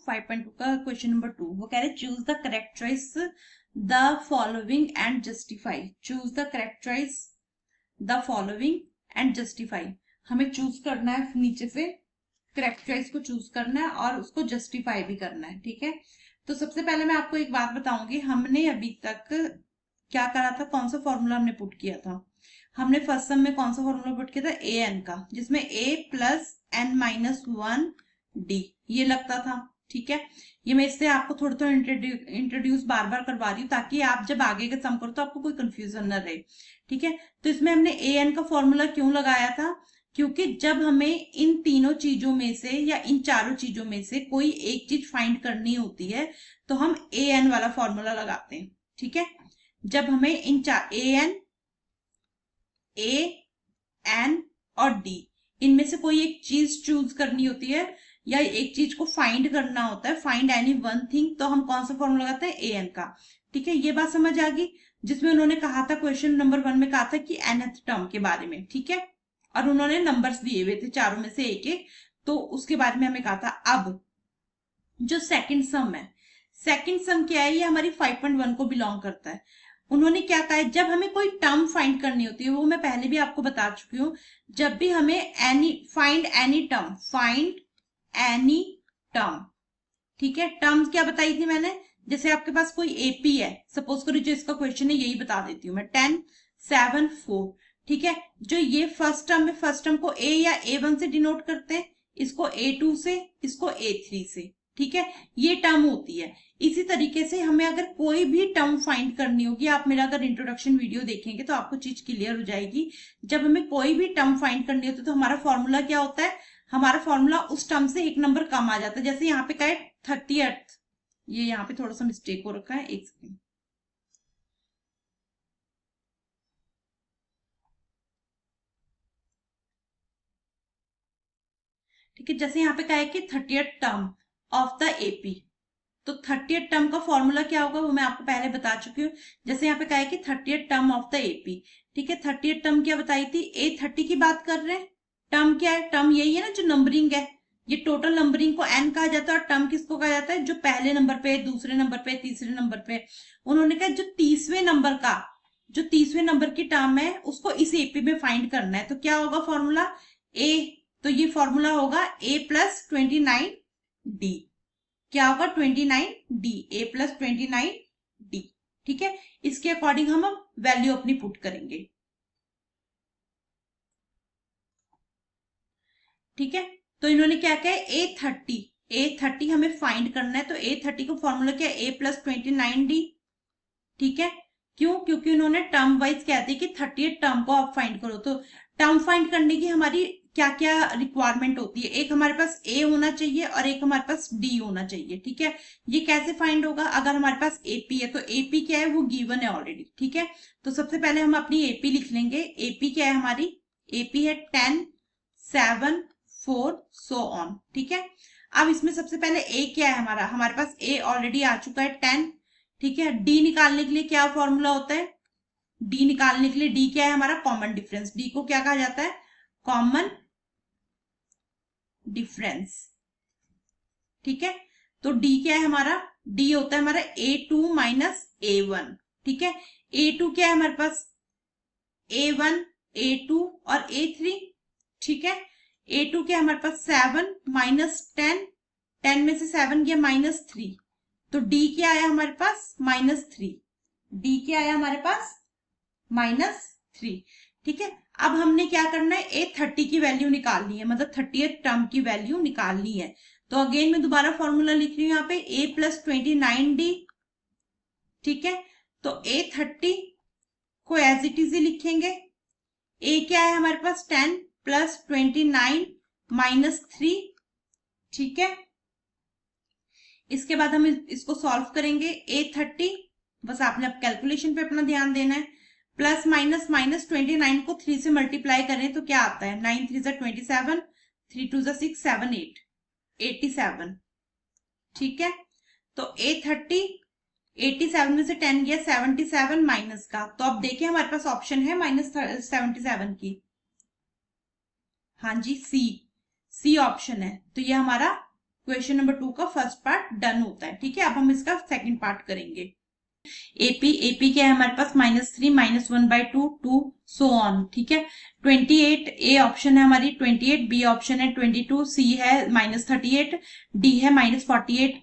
5.2 का question number 2। वो कह रहे choose the correct choice the following and justify. Choose the correct choice the following and justify. हमें choose करना है, नीचे से करेक्ट चॉइस को चूज करना है और उसको जस्टिफाई भी करना है। ठीक है, तो सबसे पहले मैं आपको एक बात बताऊंगी, हमने अभी तक क्या करा था, कौन सा फॉर्मूला हमने पुट किया था। हमने फर्स्ट सम में कौन सा फॉर्मूला पुट किया था, ए एन का, जिसमें ए प्लस एन माइनस 1 डी ये लगता था। ठीक है, ये मैं इससे आपको थोड़ा थोड़ा इंट्रोड्यूस बार बार करवा रही हूँ ताकि आप जब आगे का सम करो तो आपको कोई कंफ्यूजन न रहे। ठीक है, तो इसमें हमने ए एन का फॉर्मूला क्यों लगाया था, क्योंकि जब हमें इन तीनों चीजों में से या इन चारों चीजों में से कोई एक चीज फाइंड करनी होती है तो हम ए एन वाला फॉर्मूला लगाते हैं। ठीक है, जब हमें इन चार ए एन, ए एन और डी इनमें से कोई एक चीज चूज करनी होती है या एक चीज को फाइंड करना होता है, फाइंड एनी वन थिंग, तो हम कौन सा फॉर्मूला लगाते हैं, ए एन का। ठीक है, ये बात समझ आ गई, जिसमें उन्होंने कहा था क्वेश्चन नंबर 1 में कहा था कि nth टर्म के बारे में। ठीक है, और उन्होंने नंबर्स दिए हुए थे चारों में से एक एक, तो उसके बारे में हमें कहा था। अब जो सेकंड सम है, सेकंड सम क्या है, ये हमारी 5.1 को बिलोंग करता है। उन्होंने क्या कहा है, जब हमें कोई टर्म फाइंड करनी होती है, वो मैं पहले भी आपको बता चुकी हूँ, जब भी हमें find any term, find any term. ठीक है, टर्म्स क्या बताई थी मैंने, जैसे आपके पास कोई एपी है, सपोज करो जो इसका क्वेश्चन है यही बता देती हूँ मैं, 10 7 4। ठीक है, जो ये फर्स्ट टर्म है, फर्स्ट टर्म को ए या A1 से डिनोट करते हैं, इसको A2 से, इसको A3 से। ठीक है, ये टर्म होती है। इसी तरीके से हमें अगर कोई भी टर्म फाइंड करनी होगी, आप मेरा अगर इंट्रोडक्शन वीडियो देखेंगे तो आपको चीज क्लियर हो जाएगी। जब हमें कोई भी टर्म फाइंड करनी होती है तो हमारा फॉर्मूला क्या होता है, हमारा फॉर्मूला उस टर्म से एक नंबर कम आ जाता है। जैसे यहाँ पे क्या है 30th, ये यहाँ पे थोड़ा सा मिस्टेक हो रखा है, एक सेकेंड। ठीक है, जैसे यहाँ पे क्या है कि 30th term of the AP, तो 30th टर्म का फॉर्मूला क्या होगा वो मैं आपको पहले बता चुकी हूँ। जैसे यहाँ पे क्या है कि 30th term of the AP. ठीक है, 30th टर्म क्या बताई थी, A30 की बात कर रहे हैं। टर्म क्या है, टर्म यही है ना जो नंबरिंग है, ये टोटल नंबरिंग को एन कहा जाता है और टर्म किसको कहा जाता है, जो पहले नंबर पे, दूसरे नंबर पे, तीसरे नंबर पे। उन्होंने कहा जो 30वें नंबर का, जो 30वें नंबर की टर्म है उसको इस एपी में फाइंड करना है, तो क्या होगा फॉर्मूला, ए, तो ये फॉर्मूला होगा A प्लस 29D। क्या होगा 29D, A प्लस 29D। ठीक है, इसके अकॉर्डिंग हम अब वैल्यू अपनी पुट करेंगे। ठीक है, तो इन्होंने क्या कहा है, A30 हमें फाइंड करना है, तो A30 का फॉर्मूला क्या है, A प्लस 29D। ठीक है, क्यों, क्योंकि उन्होंने टर्म वाइज कहते हैं कि 30th टर्म को आप फाइंड करो। तो टर्म फाइंड करने की हमारी क्या क्या रिक्वायरमेंट होती है, एक हमारे पास ए होना चाहिए और एक हमारे पास डी होना चाहिए। ठीक है, ये कैसे फाइंड होगा, अगर हमारे पास एपी है तो एपी क्या है, वो गिवन है ऑलरेडी। ठीक है, तो सबसे पहले हम अपनी एपी लिख लेंगे। एपी क्या है हमारी, एपी है 10 7 4 सो ऑन। ठीक है, अब इसमें सबसे पहले ए क्या है हमारा, हमारे पास ए ऑलरेडी आ चुका है 10। ठीक है, डी निकालने के लिए क्या फॉर्मूला होता है, डी निकालने के लिए डी क्या है हमारा, कॉमन डिफरेंस। डी को क्या कहा जाता है, कॉमन डिफरेंस। ठीक है, तो डी क्या है हमारा, डी होता है हमारा A2 माइनस A1। ठीक है, A2 क्या है हमारे पास, A1 A2 और A3। ठीक है, A2 क्या है हमारे पास 7 माइनस 10, 10 में से 7 गया -3, तो D क्या आया हमारे पास -3। D क्या आया हमारे पास -3। ठीक है, अब हमने क्या करना है, A30 की वैल्यू निकालनी है, मतलब 30th टर्म की वैल्यू निकालनी है। तो अगेन मैं दोबारा फॉर्मूला लिख रही हूँ यहाँ पे, A प्लस 29D। ठीक है, तो A30 को एज इट इज ही लिखेंगे। A क्या है हमारे पास 10 प्लस 29 माइनस 3। ठीक है, इसके बाद हम इसको सॉल्व करेंगे। A30, बस आपने अब कैलकुलेशन पे अपना ध्यान देना है, प्लस माइनस माइनस 29 को 3 से मल्टीप्लाई करें तो क्या आता है, 9 3 जा 27, 3 2 जा 6 7 8 87। ठीक है, तो A30 87 में से 10 गया 77 माइनस का, तो अब देखिए हमारे पास ऑप्शन है -77 की। हाँ जी, सी ऑप्शन है, तो ये हमारा क्वेश्चन नंबर 2 का फर्स्ट पार्ट डन होता है। ठीक है, अब हम इसका सेकंड पार्ट करेंगे। एपी क्या है हमारे पास -3 -1/2 2 सो ऑन। ठीक है, 28 ए ऑप्शन है हमारी, 28 बी ऑप्शन है 22, सी है -38, डी है -48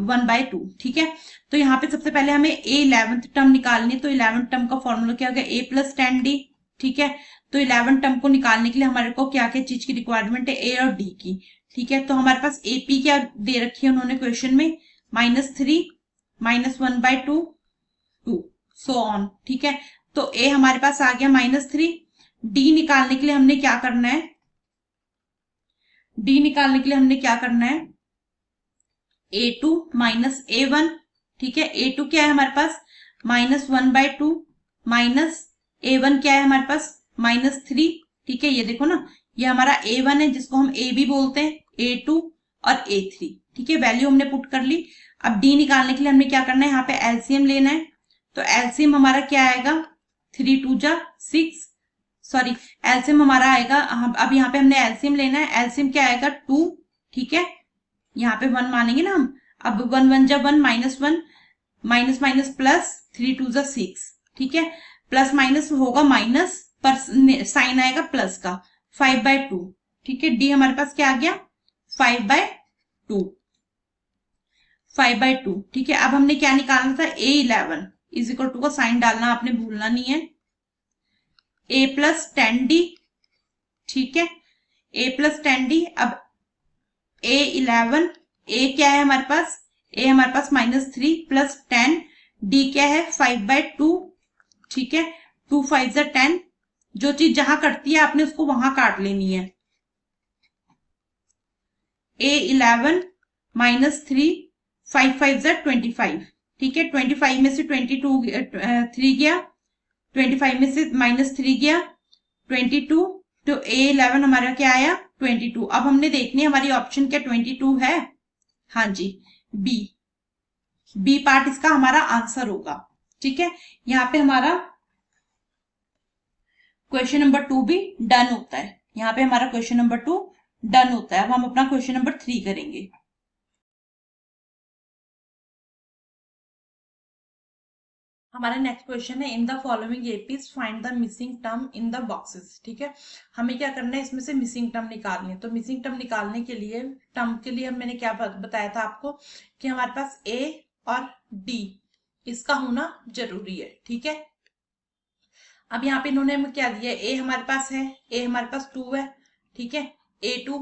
1/2। ठीक है, तो यहाँ पे सबसे पहले हमें ए 11th टर्म निकालनी है। तो 11th टर्म का फॉर्मूला क्या होगा, a + 10d। ठीक है, तो 11th टर्म को निकालने के लिए हमारे को क्या क्या चीज की रिक्वायरमेंट है, ए और डी की। ठीक है, तो हमारे पास एपी क्या दे रखी है उन्होंने क्वेश्चन में, -3 -1/2 2 सो ऑन। ठीक है, तो ए हमारे पास आ गया -3। डी निकालने के लिए हमने क्या करना है, डी निकालने के लिए हमने क्या करना है, a2 -a1। ठीक है, a2 क्या है हमारे पास -1/2 -a1 क्या है हमारे पास -3। ठीक है, ये देखो ना, ये हमारा a1 है जिसको हम a भी बोलते हैं, a2 और a3। ठीक है, वैल्यू हमने पुट कर ली। अब डी निकालने के लिए हमने क्या करना है, यहाँ पे एलसीएम लेना है। तो एलसीएम हमारा क्या आएगा, 3 2 जा 6, सॉरी एलसीएम हमारा आएगा, अब यहाँ पे हमने एलसीएम लेना है। एलसीएम क्या आएगा 2। ठीक है, यहाँ पे 1 मानेंगे ना हम। अब 1 1 जा 1 -1 माइनस माइनस प्लस 3 2 जा 6। ठीक है, प्लस माइनस होगा माइनस, पर साइन आएगा प्लस का, 5/2। ठीक है, डी हमारे पास क्या आ गया 5/2, 5/2। ठीक है, अब हमने क्या निकालना था, a11 = का साइन डालना आपने भूलना नहीं है, a + 10d। ठीक है, a + 10d। अब a11, a क्या है हमारे पास, a हमारे पास -3 + 10, d क्या है 5/2। ठीक है, 2 5 जा 10, जो चीज जहां कटती है आपने उसको वहां काट लेनी है। a11 -3 5 5 जा 25। ठीक है, 25 में से 22 3 गया, 25 में से -3 गया 22, तो a11 हमारा क्या आया 22। अब हमने देखनी है हमारी ऑप्शन क्या 22 है, हाँ जी, बी पार्ट इसका हमारा आंसर होगा। ठीक है, यहाँ पे हमारा क्वेश्चन नंबर 2 भी डन होता है। यहाँ पे हमारा क्वेश्चन नंबर 2 डन होता है। अब हम अपना क्वेश्चन नंबर 3 करेंगे। हमारा नेक्स्ट क्वेश्चन है, in the following APs find the missing term in the boxes. ठीक है, हमें क्या करना है, इसमें से मिसिंग टर्म निकालनी है। तो मिसिंग टर्म निकालने के लिए, टर्म के लिए मैंने क्या बताया था आपको कि हमारे पास ए और डी इसका होना जरूरी है। ठीक है, अब यहाँ पे इन्होंने हमें क्या दिया, ए हमारे पास है, ए हमारे पास 2 है। ठीक है, a2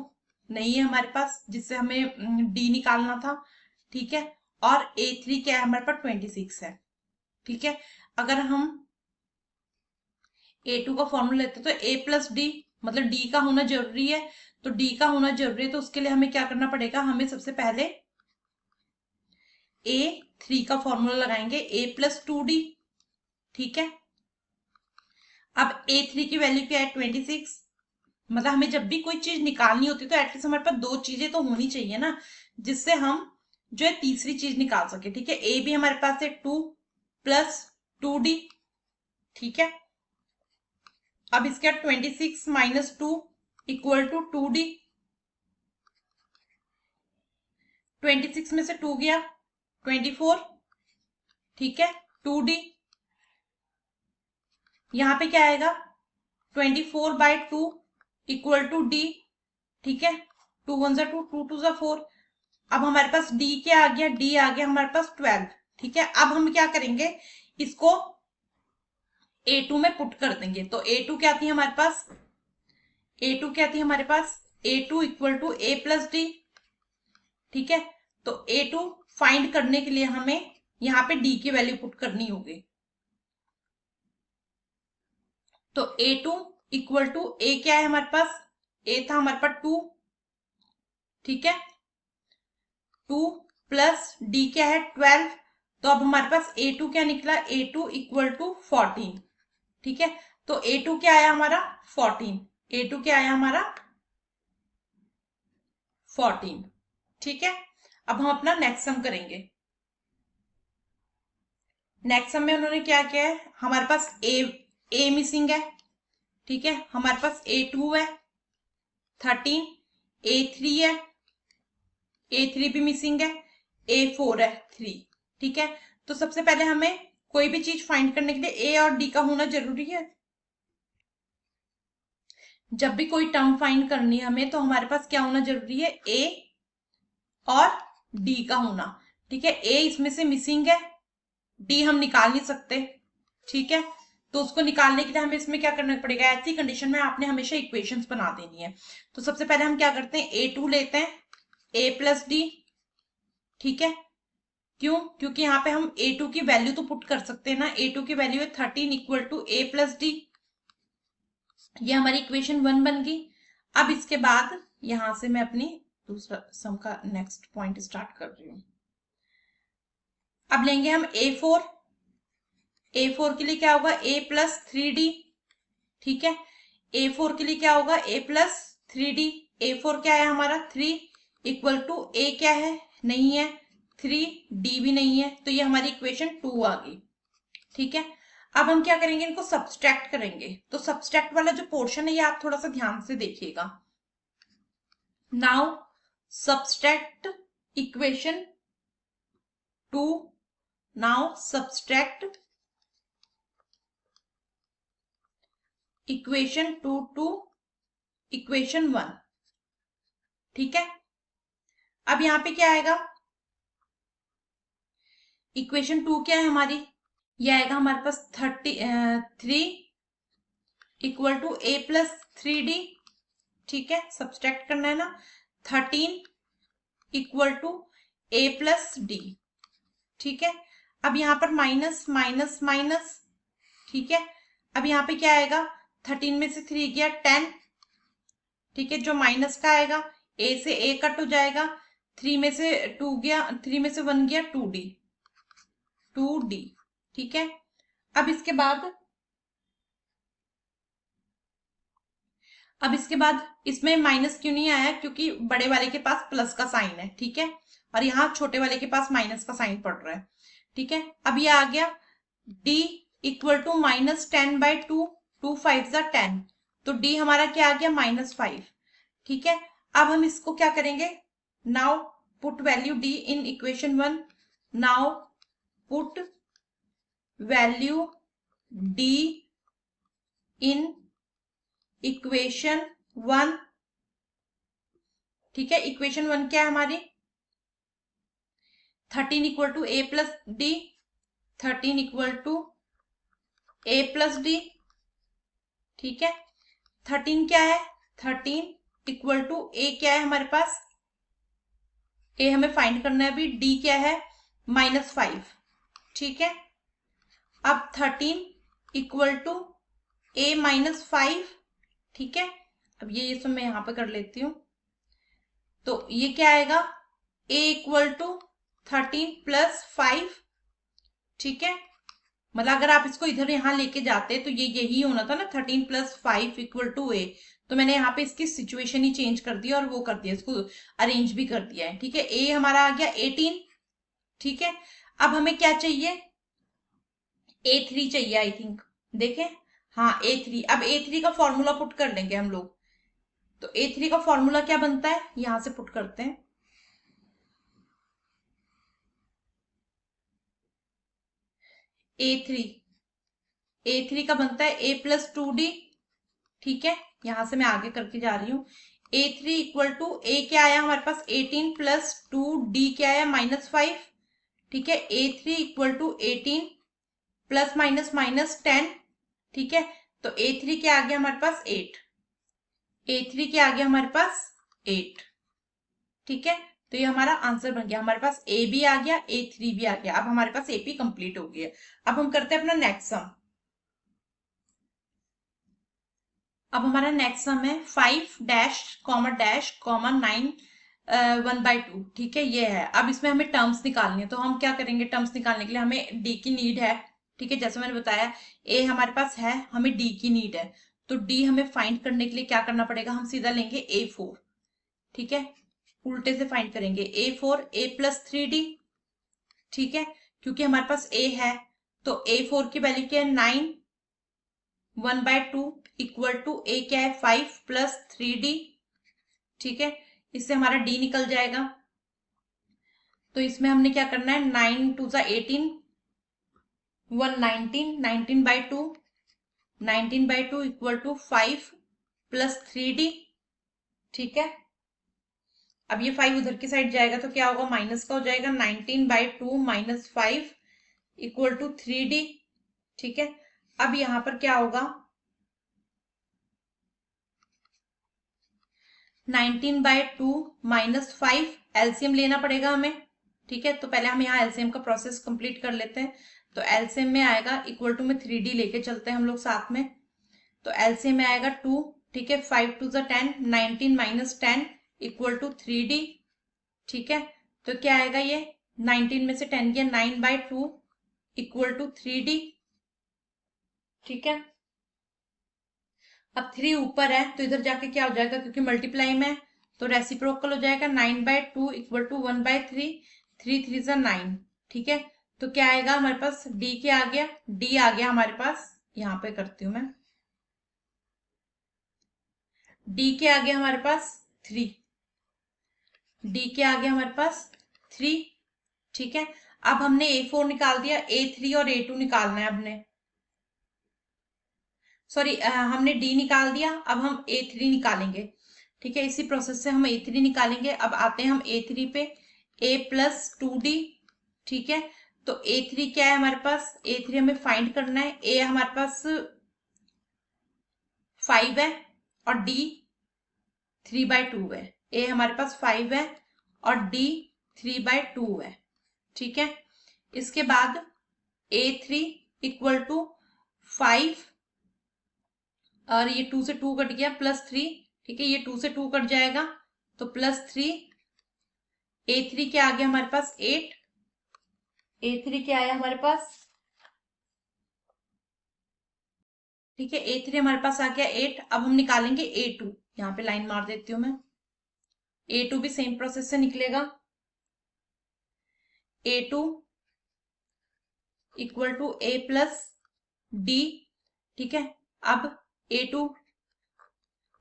नहीं है हमारे पास, जिससे हमें डी निकालना था। ठीक है, और a3 क्या है हमारे पास 26 है। ठीक है, अगर हम a2 का फॉर्मूला लेते तो a + d, मतलब d का होना जरूरी है। तो d का होना जरूरी है, तो उसके लिए हमें क्या करना पड़ेगा, हमें सबसे पहले a3 का फॉर्मूला लगाएंगे, a + 2d। ठीक है, अब a3 की वैल्यू क्या है 26। मतलब हमें जब भी कोई चीज निकालनी होती है तो एटलीस्ट हमारे पास 2 चीजें तो होनी चाहिए ना, जिससे हम जो है तीसरी चीज निकाल सके। ठीक है, ए भी हमारे पास है 2 + 2d। ठीक है, अब इसका 26 - 2 = 2d। 26 में से 2 गया 24। ठीक है, 2d। यहाँ पे क्या आएगा 24/2 = d। ठीक है, 2 1 जा 2 2 2 जा 4। अब हमारे पास d क्या आ गया, d आ गया हमारे पास 12। ठीक है, अब हम क्या करेंगे, इसको a2 में पुट कर देंगे। तो a2 क्या थी हमारे पास, a2 क्या थी हमारे पास, a2 = a + d। ठीक है, तो a2 फाइंड करने के लिए हमें यहाँ पे d की वैल्यू पुट करनी होगी। तो a2 = a क्या है हमारे पास, a था हमारे पास 2। ठीक है, 2 + d क्या है 12। तो अब हमारे पास a2 क्या निकला, a2 = 14। ठीक है, तो a2 क्या आया हमारा 14, a2 क्या आया हमारा 14। ठीक है, अब हम अपना नेक्स्ट सम करेंगे। नेक्स्ट सम में उन्होंने क्या किया है, हमारे पास ए मिसिंग है। ठीक है, हमारे पास a2 है 13, a3 है A3 भी मिसिंग है, A4 है 3। ठीक है, तो सबसे पहले हमें कोई भी चीज फाइंड करने के लिए A और D का होना जरूरी है। जब भी कोई टर्म फाइंड करनी है हमें, तो हमारे पास क्या होना जरूरी है, A और D का होना। ठीक है, A इसमें से मिसिंग है, D हम निकाल नहीं सकते। ठीक है, तो उसको निकालने के लिए हमें इसमें क्या करना पड़ेगा, ऐसी कंडीशन में आपने हमेशा इक्वेशंस बना देनी है। तो सबसे पहले हम क्या करते हैं, A2 लेते हैं, A प्लस डी। ठीक है, क्यों, क्योंकि यहाँ पे हम A2 की वैल्यू तो पुट कर सकते हैं ना। A2 की वैल्यू है 13 equal to A plus D. ये हमारी इक्वेशन 1 बन गई। अब इसके बाद यहां से मैं अपनी दूसरा सम का नेक्स्ट पॉइंट स्टार्ट कर रही हूं। अब लेंगे हम A4। A4 के लिए क्या होगा, A प्लस 3D। ठीक है, A4 के लिए क्या होगा, A प्लस 3D। A4 क्या है हमारा 3 इक्वल टू A क्या है, नहीं है 3, D भी नहीं है, तो ये हमारी इक्वेशन 2 आ गई। ठीक है, अब हम क्या करेंगे, इनको सब्सट्रैक्ट करेंगे। तो सब्सट्रैक्ट वाला जो पोर्शन है ये आप थोड़ा सा ध्यान से देखिएगा। Now subtract equation 2, now subtract equation 2 to equation 1। ठीक है, अब यहां पे क्या आएगा, इक्वेशन 2 क्या है हमारी, ये आएगा हमारे पास 3 equal to A plus 3D। ठीक है, सब्सट्रैक्ट करना है ना, 13 equal to A plus D. ठीक है, अब यहां पर माइनस माइनस माइनस। ठीक है, अब यहाँ पे क्या आएगा, 13 में से 3 गया 10। ठीक है, जो माइनस का आएगा, A से A कट हो जाएगा, 3 में से 2 गया, 3 में से 1 गया 2D 2D। ठीक है, अब इसके बाद इसमें माइनस क्यों नहीं आया, क्योंकि बड़े वाले के पास प्लस का साइन है। ठीक है, और यहाँ छोटे वाले के पास माइनस का साइन पड़ रहा है। ठीक है, अब ये आ गया D इक्वल टू -10/2, 2 5 10, तो D हमारा क्या आ गया -5। ठीक है, अब हम इसको क्या करेंगे, now put value D in equation 1। Now put value D in equation 1। ठीक है, इक्वेशन 1 क्या है हमारी, 13 equal to A plus D, 13 equal to A plus D. ठीक है, 13 क्या है, 13 इक्वल टू A क्या है हमारे पास, A हमें फाइंड करना है अभी, D क्या है -5। ठीक है, अब 13 इक्वल टू A -5। ठीक है, अब ये सब मैं यहां पे कर लेती हूं, तो ये क्या आएगा, A इक्वल टू 13 प्लस 5। ठीक है, मतलब अगर आप इसको इधर यहां लेके जाते तो ये यही होना था ना, 13 प्लस 5 इक्वल टू A। तो मैंने यहाँ पे इसकी सिचुएशन ही चेंज कर दिया और वो कर दिया, इसको अरेंज भी कर दिया है। ठीक है, A हमारा आ गया 18। ठीक है, अब हमें क्या चाहिए, A3 चाहिए आई थिंक, देखें, हाँ A3। अब A3 का फॉर्मूला पुट कर लेंगे हम लोग। तो A3 का फॉर्मूला क्या बनता है, यहां से पुट करते हैं। A3 का बनता है A प्लस 2D। ठीक है, यहां से मैं आगे करके जा रही हूँ। A3 इक्वल टू A क्या आया हमारे पास 18 प्लस 2D क्या आया -5। ठीक है, A3 equal to 18 plus minus minus 10। ठीक है, तो A3 क्या आ गया हमारे पास 8। A3 क्या आ गया हमारे पास 8। ठीक है, तो ये हमारा आंसर बन गया, हमारे पास A भी आ गया, A3 भी आ गया। अब हमारे पास AP कंप्लीट हो गया। अब हम करते हैं अपना नेक्स्ट सम। अब हमारा नेक्स्ट सम है 5 डैश कॉमा डैश कॉमा 9 1/2। ठीक है, ये है। अब इसमें हमें टर्म्स निकालनी है, तो हम क्या करेंगे, टर्म्स निकालने के लिए हमें D की नीड है। ठीक है, जैसे मैंने बताया A हमारे पास है, हमें D की नीड है, तो D हमें फाइंड करने के लिए क्या करना पड़ेगा, हम सीधा लेंगे A4। ठीक है, उल्टे से फाइंड करेंगे A4 A प्लस 3D। ठीक है, क्योंकि हमारे पास A है, तो A4 की वैल्यू क्या है 9 1/2 इक्वल टू A क्या है 5 प्लस 3D। ठीक है, इससे हमारा D निकल जाएगा। तो इसमें हमने क्या करना है, 9 2 ज़ा 18, 119, 19/2, 19/2 इक्वल टू 5 प्लस 3D। ठीक है, अब ये 5 उधर की साइड जाएगा तो क्या होगा, माइनस का हो जाएगा, 19/2 माइनस 5 इक्वल टू 3D। ठीक है, अब यहां पर क्या होगा, 19/2 माइनस 5, एलसीएम लेना पड़ेगा हमें। ठीक है, तो पहले हम यहाँ एलसीएम का प्रोसेस कंप्लीट कर लेते हैं। तो एलसीएम में आएगा, इक्वल टू में 3D लेके चलते हैं हम लोग साथ में। तो एलसीएम में आएगा 2। ठीक है, 5 2 ज़ा 10, 19 माइनस 10 इक्वल टू 3D। ठीक है, तो क्या आएगा, ये 19 में से 10 गया, 9/2 इक्वल टू 3D। ठीक है, अब 3 ऊपर है तो इधर जाके क्या हो जाएगा, क्योंकि मल्टीप्लाई में है तो रेसिप्रोकल हो जाएगा, 9/2 इक्वल टू 1/3, 3 3 ज़ा 9। ठीक है, तो क्या आएगा हमारे पास, डी क्या आ गया, डी आ गया हमारे पास, यहाँ पे करती हूँ मैं, डी के आ गया हमारे पास 3, डी के आ गया हमारे पास 3। ठीक है, अब हमने A4 निकाल दिया, A3 और A2 निकालना है हमने, सॉरी हमने डी निकाल दिया, अब हम A3 निकालेंगे। ठीक है, इसी प्रोसेस से हम A3 निकालेंगे। अब आते हैं हम A3 पे, A प्लस 2D। ठीक है, तो A3 क्या है हमारे पास, A3 हमें फाइंड करना है, A हमारे पास 5 है और D 3/2 है। A हमारे पास 5 है और D 3/2 है। ठीक है, इसके बाद A3 इक्वल टू 5 और ये 2 से 2 कट गया, प्लस 3। ठीक है, ये 2 से 2 कट जाएगा तो प्लस 3। A3 क्या आ गया हमारे पास, 8। A3 क्या आया हमारे पास, ठीक है, A3 हमारे पास आ गया 8। अब हम निकालेंगे A2, यहाँ पे लाइन मार देती हूँ मैं। A2 भी सेम प्रोसेस से निकलेगा, A2 equal to A plus D। ठीक है, अब A2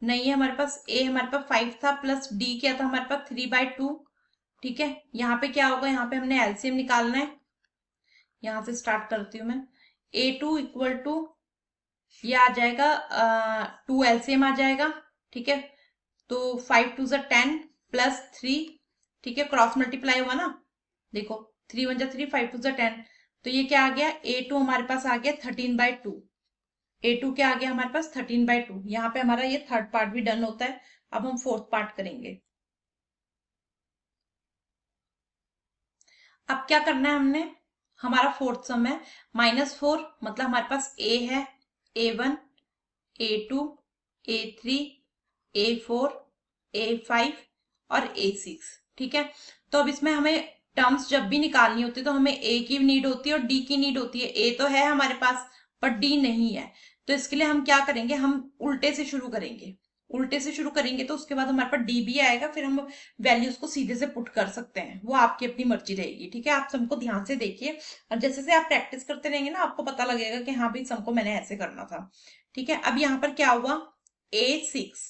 नहीं है हमारे पास, A हमारे पास 5 था प्लस D क्या था हमारे पास, 3/2। ठीक है, यहाँ पे क्या होगा, यहाँ पे हमने एलसीएम निकालना है, यहाँ से स्टार्ट करती हूँ मैं। A2 इक्वल टू, ये आ जाएगा 2 एलसीएम आ जाएगा। ठीक है, तो 5 2 ज़ा 10 प्लस 3। ठीक है, क्रॉस मल्टीप्लाई हुआ ना, देखो 3 1 ज़ा 3, 5 2 ज़ा 10, तो ये क्या आ गया, A2 हमारे पास आ गया 13/2। A2 क्या आ गया हमारे पास, 13/2। यहाँ पे हमारा ये थर्ड पार्ट भी डन होता है। अब हम फोर्थ पार्ट करेंगे। अब क्या करना है हमने, हमारा फोर्थ सम है -4, मतलब हमारे पास A है, A1 A2 A3 A4 A5 और A6। ठीक है, तो अब इसमें हमें टर्म्स जब भी निकालनी होती है तो हमें A की नीड होती है और D की नीड होती है। A तो है हमारे पास पर D नहीं है, तो इसके लिए हम क्या करेंगे, हम उल्टे से शुरू करेंगे। उल्टे से शुरू करेंगे तो उसके बाद हमारे पास डी भी आएगा, फिर हम वैल्यूज को सीधे से पुट कर सकते हैं, वो आपकी अपनी मर्जी रहेगी। ठीक है, आप सबको ध्यान से देखिए और जैसे जैसे आप प्रैक्टिस करते रहेंगे ना, आपको पता लगेगा कि हाँ भाई सबको मैंने ऐसे करना था। ठीक है, अब यहाँ पर क्या हुआ, A6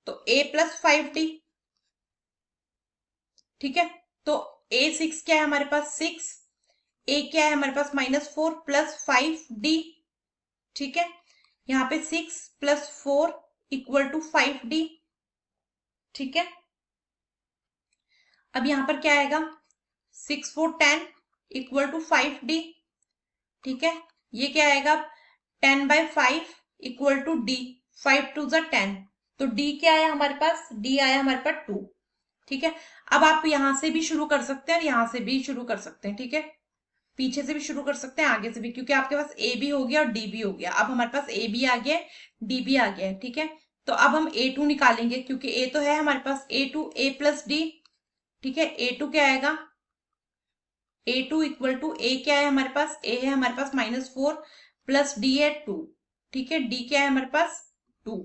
तो A प्लस 5D। ठीक है, तो A6 क्या है हमारे पास, 6। A क्या है हमारे पास, -4 प्लस 5D। ठीक है, यहाँ पे 6 प्लस 4 इक्वल टू 5D। ठीक है, अब यहाँ पर क्या आएगा, 6 4 10 इक्वल टू 5D। ठीक है, ये क्या आएगा, 10/5 इक्वल टू D, 5 2 ज़ा 10, तो D क्या आया हमारे पास, D आया हमारे पास 2। ठीक है, अब आप यहां से भी शुरू कर सकते हैं और यहां से भी शुरू कर सकते हैं। ठीक है, पीछे से भी शुरू कर सकते हैं, आगे से भी, क्योंकि आपके पास A भी हो गया और D भी हो गया। अब हमारे पास A भी आ गया, D भी आ गया है। ठीक है, तो अब हम A2 निकालेंगे, क्योंकि A तो है हमारे पास, A2 A प्लस D। ठीक है, A2 क्या आएगा, A2 इक्वल टू A क्या है हमारे पास, A है हमारे पास -4 प्लस D है 2। ठीक है, D क्या है हमारे पास, 2।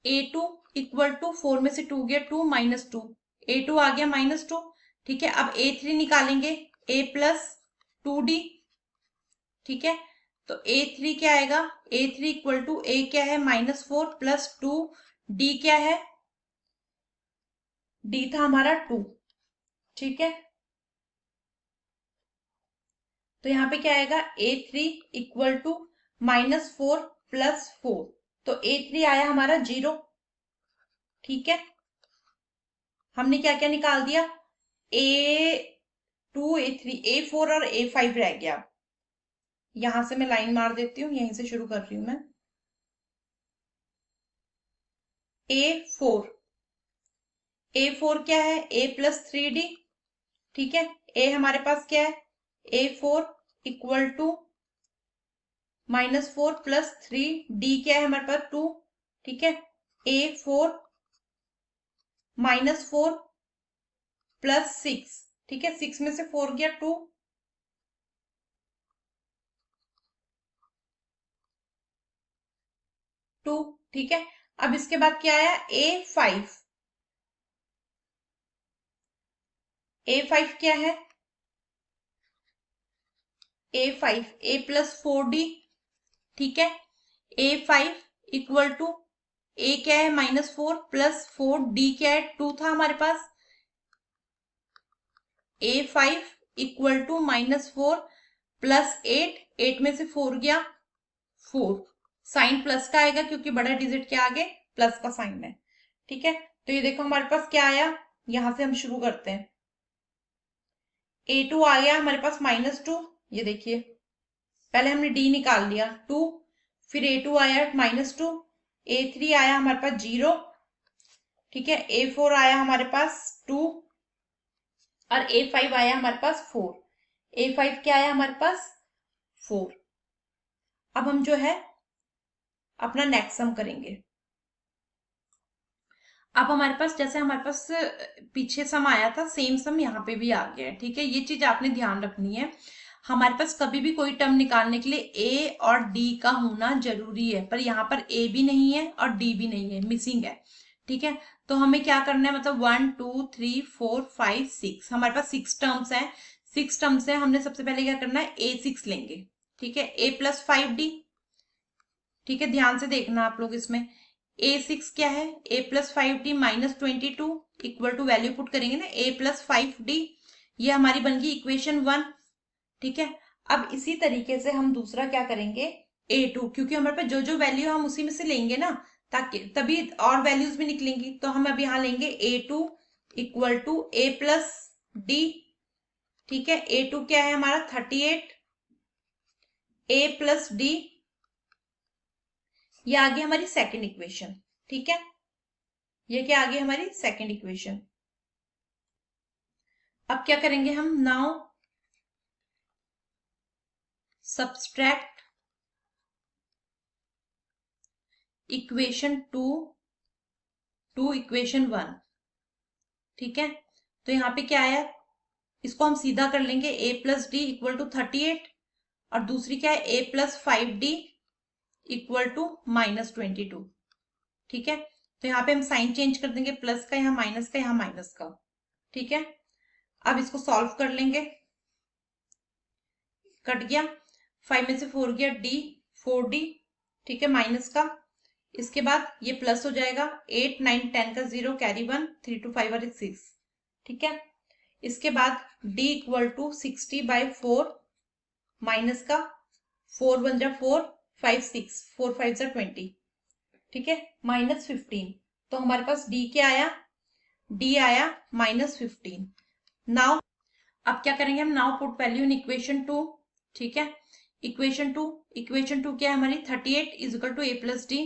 A2 इक्वल टू 4 में से 2 गया, 2 -2, A2 आ गया -2। ठीक है, अब A3 निकालेंगे, A प्लस 2D। ठीक है, तो A3 क्या आएगा, A3 इक्वल टू A क्या है, -4 प्लस 2, D क्या है, D था हमारा 2। ठीक है, तो यहाँ पे क्या आएगा A3 इक्वल टू -4 + 4, तो A3 आया हमारा 0। ठीक है, हमने क्या क्या निकाल दिया, A2 A3 A4 और A5 रह गया। यहां से मैं लाइन मार देती हूँ, यहीं से शुरू कर रही हूं मैं। A4 A4 क्या है, A + 3D। ठीक है, A हमारे पास क्या है, A4 इक्वल टू -4 + 3D क्या है हमारे पास 2। ठीक है, A4 -4 + 6। ठीक है, 6 में से 4 गया 2। ठीक है, अब इसके बाद क्या आया A5। A5 क्या है, A5 A + 4D। ठीक है, A5 इक्वल टू A क्या है -4 + 4D क्या है 2 था हमारे पास। A5 इक्वल टू -4 + 8, 8 में से 4 गया 4। साइन प्लस का आएगा क्योंकि बड़ा डिजिट के आगे प्लस का साइन है। ठीक है, तो ये देखो हमारे पास क्या आया, यहां से हम शुरू करते हैं। A2 आ गया हमारे पास -2, ये देखिए पहले हमने D निकाल लिया 2, फिर A2 आया -2, A3 आया हमारे पास 0। ठीक है, A4 आया हमारे पास 2 और A5 आया हमारे पास 4। A5 क्या आया हमारे पास 4। अब हम जो है अपना नेक्स्ट सम करेंगे। अब हमारे पास जैसे हमारे पास पीछे सम आया था, सेम सम यहाँ पे भी आ गया है। ठीक है, ये चीज आपने ध्यान रखनी है। हमारे पास कभी भी कोई टर्म निकालने के लिए A और D का होना जरूरी है, पर यहाँ पर A भी नहीं है और D भी नहीं है, मिसिंग है। ठीक है, तो हमें क्या करना है, मतलब 1 2 3 4 5 6, हमारे पास 6 टर्म्स हैं। 6 टर्म्स है, हमने सबसे पहले क्या करना है A6 लेंगे। ठीक है, A + 5D। ठीक है, ध्यान से देखना आप लोग इसमें। A6 क्या है, A + 5D -22 equal to value put करेंगे ना A + 5D, ये हमारी बन गई इक्वेशन 1। ठीक है, अब इसी तरीके से हम दूसरा क्या करेंगे A2, क्योंकि हमारे पास जो जो वैल्यू हम उसी में से लेंगे ना, ताकि तभी और वैल्यूज भी निकलेंगी। तो हम अब यहाँ लेंगे A2 equal to A + D। ठीक है, A2 क्या है हमारा 38, A + D, ये आ गई हमारी सेकेंड इक्वेशन। ठीक है, ये क्या आ गई हमारी सेकेंड इक्वेशन। अब क्या करेंगे हम, now subtract equation 2 to equation 1। ठीक है, तो यहाँ पे क्या आया, इसको हम सीधा कर लेंगे A + D इक्वल टू 38, और दूसरी क्या है A + 5D इक्वल टू -22। ठीक है, तो यहाँ पे हम साइन चेंज कर देंगे, प्लस का यहाँ माइनस का, यहाँ माइनस का। ठीक है, अब इसको सॉल्व कर लेंगे, कट गया 5 में से 4 गया D 4D। ठीक है, माइनस का, इसके बाद ये प्लस हो जाएगा 8 9 10 का 0 कैरी 1 3 2 5 और 6। ठीक है, इसके बाद D इक्वल टू 60/4 माइनस का 4 1 जा 4 5 6 4 5 जा 20। ठीक है, -15, तो हमारे पास D क्या आया, D आया -15। नाउ अब क्या करेंगे हम, now put value in equation 2। ठीक है, इक्वेशन 2 क्या है हमारी 38 is equal to A + D।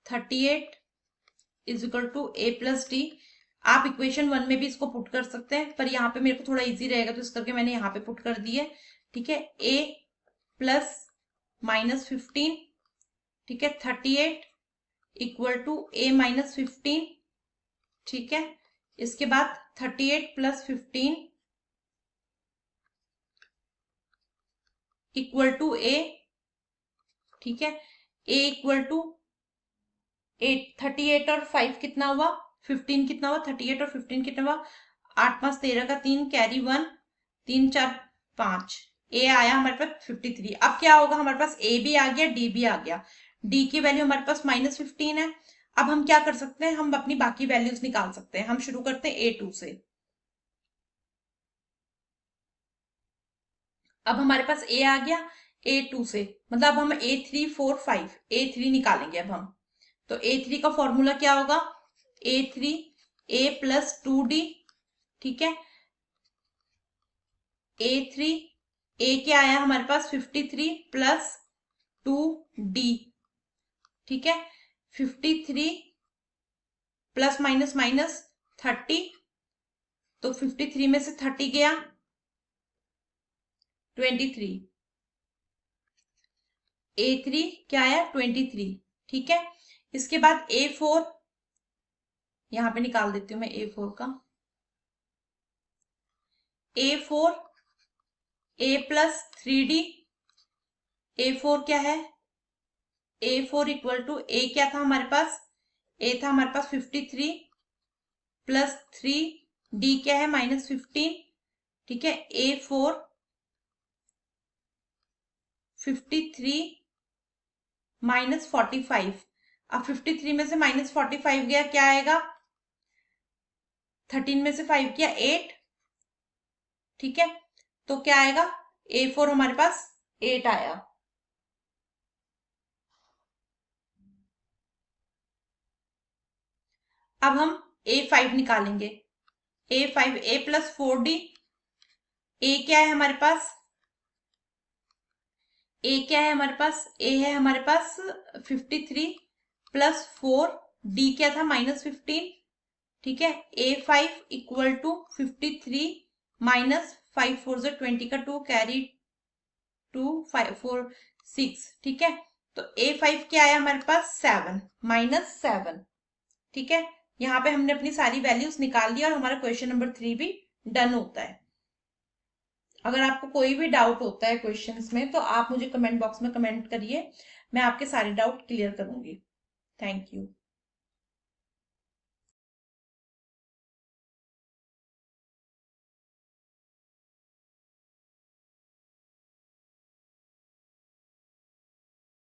38 is equal to A + D। आप इक्वेशन 1 में भी इसको पुट कर सकते हैं, पर यहाँ पे मेरे को थोड़ा इजी रहेगा तो इस करके मैंने यहाँ पे पुट कर दी है। ठीक है, A + -15। ठीक है, 38 इक्वल टू A - 15। ठीक है, इसके बाद 38 + 15 इक्वल टू A। ठीक है, A इक्वल टू 38 और 5 कितना हुआ 15, कितना हुआ 38 और 15 कितना हुआ 8 5 13 का 3 कैरी 1 3 4 5। ए आया हमारे पास 53। अब क्या होगा, हमारे पास ए भी आ गया डी भी आ गया। डी की वैल्यू हमारे पास -15 है। अब हम क्या कर सकते हैं, हम अपनी बाकी वैल्यूज निकाल सकते हैं। हम शुरू करते हैं A2 से। अब हमारे पास ए आ गया, A2 से, मतलब अब हम A3 4 5 A3 निकालेंगे अब हम। तो A3 का फॉर्मूला क्या होगा, A3 A प्लस 2D, ठीक है। A3 A क्या आया हमारे पास 53 प्लस 2D, ठीक है। 53 प्लस माइनस माइनस 30, तो 53 में से 30 गया 23, A3 क्या आया 23, ठीक है। इसके बाद A4, यहां पे निकाल देती हूं मैं A4 का। A4 A plus 3D, A4 क्या है, A4 इक्वल टू A क्या था हमारे पास, A था हमारे पास 53 प्लस 3D क्या है -15, ठीक है। A4 53 -45, अब 53 में से -45 गया, क्या आएगा, 13 में से 5 गया 8, ठीक है। तो क्या आएगा, A4 हमारे पास 8 आया। अब हम A5 निकालेंगे। A5 A plus 4D, A क्या है हमारे पास, A क्या है हमारे पास, A है हमारे पास 53 प्लस 4D क्या था -15, ठीक है। A5 इक्वल टू 53 माइनस 5 4 जो 20 का 2 कैरी 2 5 4 6, ठीक है। तो A5 क्या आया हमारे पास 7 -7, ठीक है। यहाँ पे हमने अपनी सारी वैल्यूज निकाल ली और हमारा क्वेश्चन नंबर 3 भी डन होता है। अगर आपको कोई भी डाउट होता है क्वेश्चंस में तो आप मुझे कमेंट बॉक्स में कमेंट करिए, मैं आपके सारे डाउट क्लियर करूंगी। Thank you.